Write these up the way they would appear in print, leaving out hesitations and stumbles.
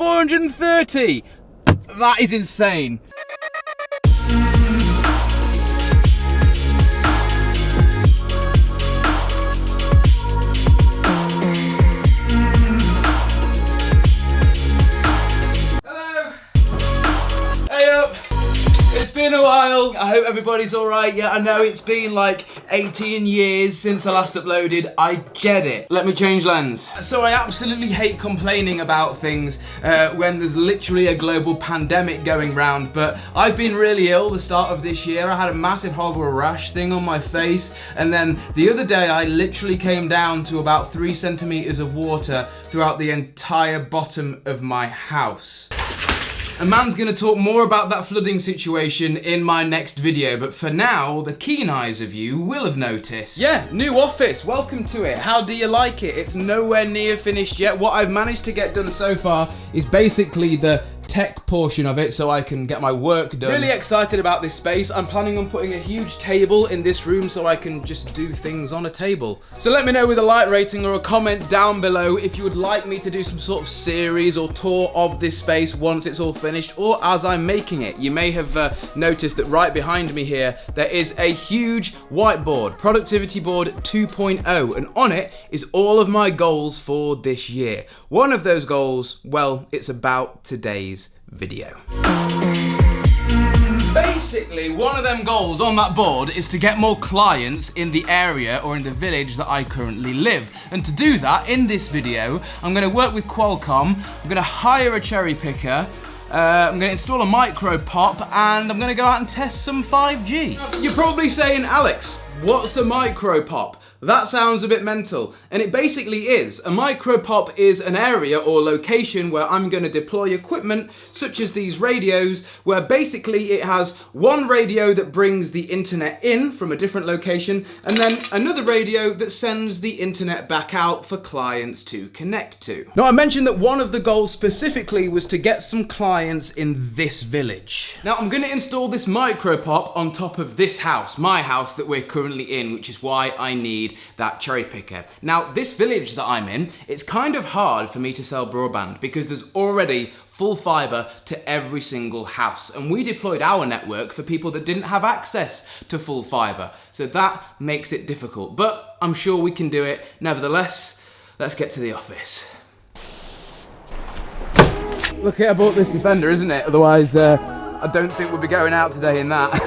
430. That is insane. It's been a while. I hope everybody's alright. Yeah, I know it's been like 18 years since I last uploaded. I get it. Let me change lens. So I absolutely hate complaining about things when there's literally a global pandemic going round, but I've been really ill the start of this year. I had a massive horrible rash thing on my face, and then the other day I literally came down to about 3 centimeters of water throughout the entire bottom of my house. A man's gonna talk more about that flooding situation in my next video, but for now, the keen eyes of you will have noticed. Yeah, new office, welcome to it. How do you like it? It's nowhere near finished yet. What I've managed to get done so far is basically the tech portion of it so I can get my work done. Really excited about this space. I'm planning on putting a huge table in this room so I can just do things on a table. So let me know with a like rating or a comment down below if you would like me to do some sort of series or tour of this space once it's all finished, or as I'm making it. You may have noticed that right behind me here there is a huge whiteboard, Productivity Board 2.0, and on it is all of my goals for this year. One of those goals, well, it's about today's video. Basically, one of them goals on that board is to get more clients in the area or in the village that I currently live. And to do that, in this video, I'm going to work with Qualcomm, I'm going to hire a cherry picker, I'm going to install a micro pop, and I'm going to go out and test some 5G. You're probably saying, Alex, what's a micro pop? That sounds a bit mental, and it basically is. A micro pop is an area or location where I'm going to deploy equipment such as these radios, where basically it has one radio that brings the internet in from a different location, and then another radio that sends the internet back out for clients to connect to. Now, I mentioned that one of the goals specifically was to get some clients in this village. Now, I'm going to install this micro pop on top of this house, my house that we're currently in, which is why I need that cherry picker. Now, this village that I'm in, it's kind of hard for me to sell broadband because there's already full fiber to every single house, and we deployed our network for people that didn't have access to full fiber, so that makes it difficult, but I'm sure we can do it. Nevertheless, let's get to the office. Look, I bought this Defender, isn't it? Otherwise, I don't think we'll be going out today in that.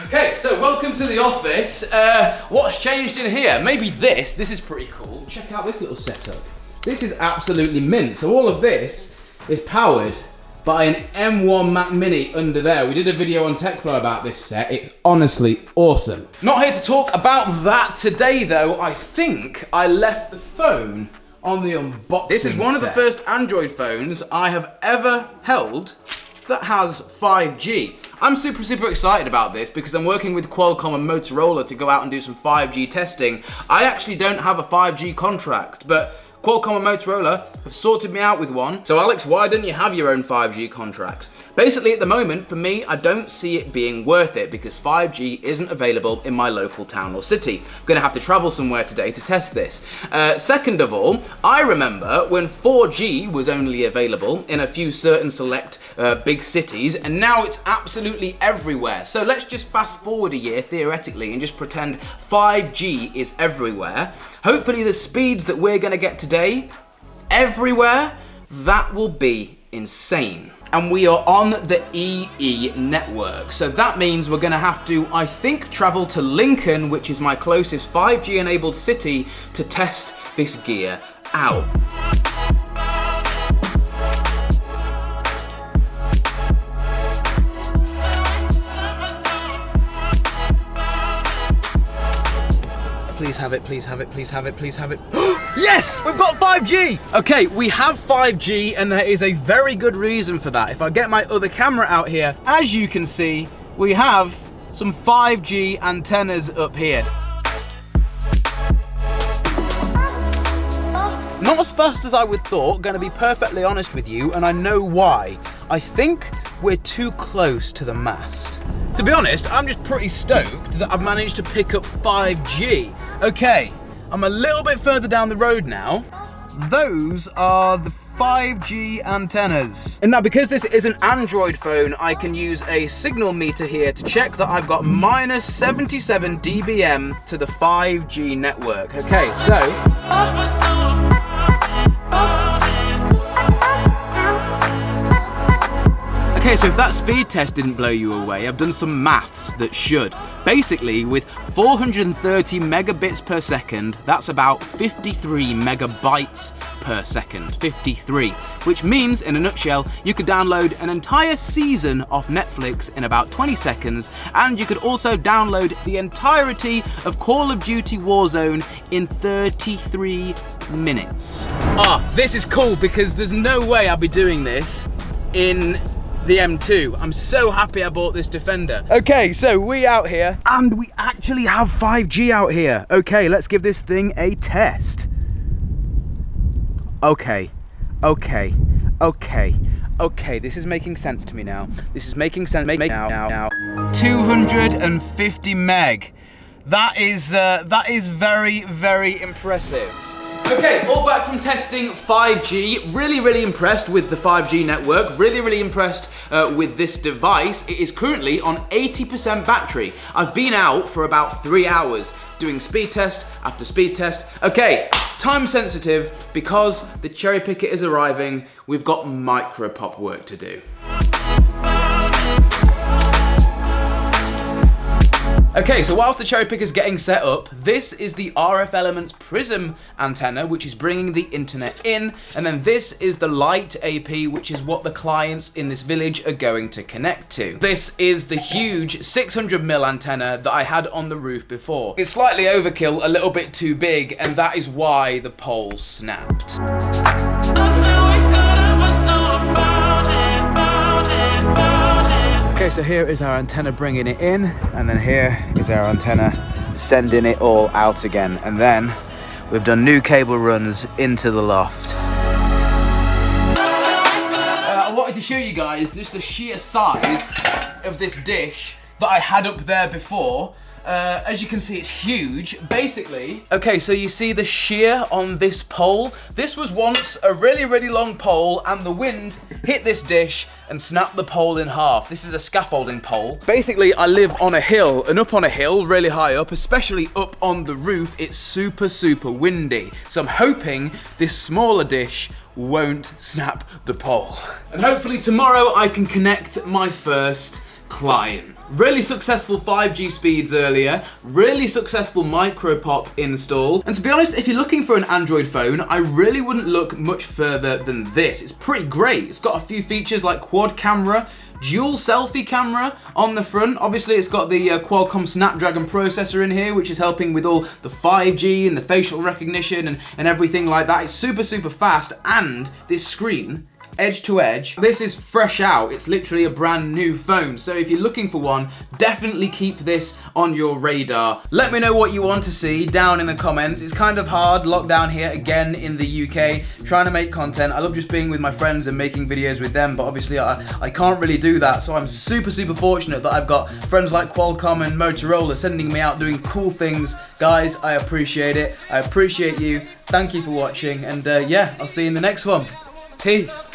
Okay, so welcome to the office. What's changed in here? Maybe this is pretty cool. Check out this little setup. This is absolutely mint. So all of this is powered by an M1 Mac Mini under there. We did a video on TechFlow about this set. It's honestly awesome. Not here to talk about that today though. I think I left the phone on the unboxing. This is one of the first Android phones I have ever held that has 5G. I'm super excited about this because I'm working with Qualcomm and Motorola to go out and do some 5G testing. I actually don't have a 5G contract, but Qualcomm and Motorola have sorted me out with one. So Alex, why don't you have your own 5G contract? Basically, at the moment, for me, I don't see it being worth it because 5G isn't available in my local town or city. I'm gonna have to travel somewhere today to test this. Second of all, I remember when 4G was only available in a few certain select big cities, and now it's absolutely everywhere. So let's just fast forward a year, theoretically, and just pretend 5G is everywhere. Hopefully the speeds that we're gonna get today, everywhere, that will be insane. And we are on the EE network. So that means we're gonna have to, I think, travel to Lincoln, which is my closest 5G enabled city, to test this gear out. Please have it, please have it, please have it, please have it. Yes! We've got 5G! Okay, we have 5G, and there is a very good reason for that. If I get my other camera out here, as you can see, we have some 5G antennas up here. Not as fast as I would thought, gonna be perfectly honest with you, and I know why. I think we're too close to the mast. To be honest, I'm just pretty stoked that I've managed to pick up 5G. Okay, I'm a little bit further down the road now. Those are the 5G antennas. And now because this is an Android phone, I can use a signal meter here to check that I've got minus 77 dBm to the 5G network. Okay, so if that speed test didn't blow you away, I've done some maths that should. Basically, with 430 megabits per second, that's about 53 megabytes per second, 53, which means, in a nutshell, you could download an entire season off Netflix in about 20 seconds, and you could also download the entirety of Call of Duty Warzone in 33 minutes. This is cool because there's no way I'll be doing this in the M2. I'm so happy I bought this Defender. Okay, so we out here, and we actually have 5G out here. Okay, let's give this thing a test. Okay, this is making sense to me now. This is making sense now. 250 meg. That is very, very impressive. Okay, all back from testing 5G. Really impressed with the 5G network. Really impressed with this device. It is currently on 80% battery. I've been out for about 3 hours doing speed test after speed test. Okay, time sensitive because the cherry picker is arriving. We've got micro pop work to do. Okay, so whilst the cherry picker's getting set up, this is the RF Elements Prism antenna, which is bringing the internet in, and then this is the Light AP, which is what the clients in this village are going to connect to. This is the huge 600mm antenna that I had on the roof before. It's slightly overkill, a little bit too big, and that is why the pole snapped. Okay, so here is our antenna bringing it in, and then here is our antenna sending it all out again. And then we've done new cable runs into the loft. I wanted to show you guys just the sheer size of this dish that I had up there before. As you can see, it's huge. Basically, okay, so you see the shear on this pole? This was once a really long pole, and the wind hit this dish and snapped the pole in half. This is a scaffolding pole. Basically, I live on a hill, and up on a hill, really high up, especially up on the roof, it's super windy. So I'm hoping this smaller dish won't snap the pole. And hopefully tomorrow I can connect my first client. Really successful 5G speeds earlier, really successful micro pop install. And to be honest, if you're looking for an Android phone, I really wouldn't look much further than this. It's pretty great. It's got a few features like quad camera, dual selfie camera on the front. Obviously, it's got the Qualcomm Snapdragon processor in here, which is helping with all the 5G and the facial recognition and everything like that. It's super fast, and this screen, edge to edge, this is fresh out. It's literally a brand new phone. So if you're looking for one, definitely keep this on your radar. Let me know what you want to see down in the comments. It's kind of hard, lockdown here again in the UK, trying to make content. I love just being with my friends and making videos with them, but obviously I can't really do that. So I'm super fortunate that I've got friends like Qualcomm and Motorola sending me out doing cool things. Guys, I appreciate it. I appreciate you. Thank you for watching, and yeah, I'll see you in the next one. Peace.